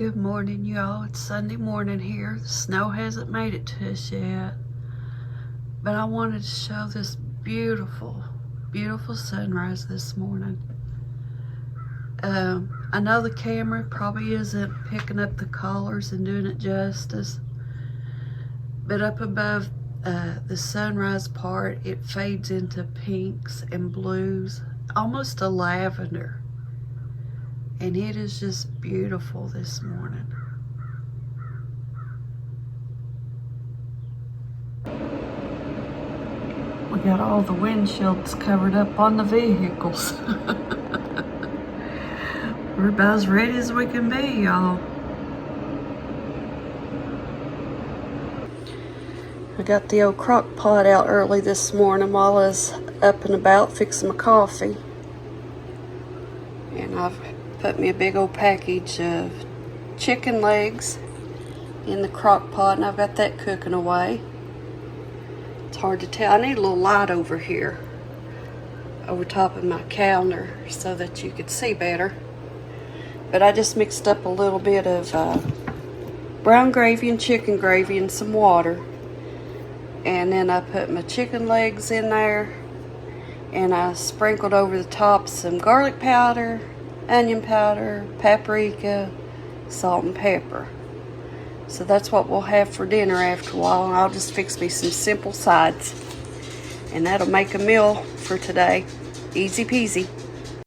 Good morning, y'all. It's Sunday morning here. The snow hasn't made it to us yet. But I wanted to show this beautiful, beautiful sunrise this morning. I know the camera probably isn't picking up the colors and doing it justice. But up above the sunrise part, it fades into pinks and blues, almost a lavender. And it is just beautiful this morning. We got all the windshields covered up on the vehicles. We're about as ready as we can be, y'all. I got the old crock pot out early this morning while I was up and about fixing my coffee. And I've put me a big old package of chicken legs in the crock pot, and I've got that cooking away. It's hard to tell. I need a little light over here over top of my counter so that you could see better. But I just mixed up a little bit of brown gravy and chicken gravy and some water, and then I put my chicken legs in there, and I sprinkled over the top some garlic powder, onion powder, paprika, salt and pepper. So that's what we'll have for dinner after a while, and I'll just fix me some simple sides. And that'll make a meal for today. Easy peasy.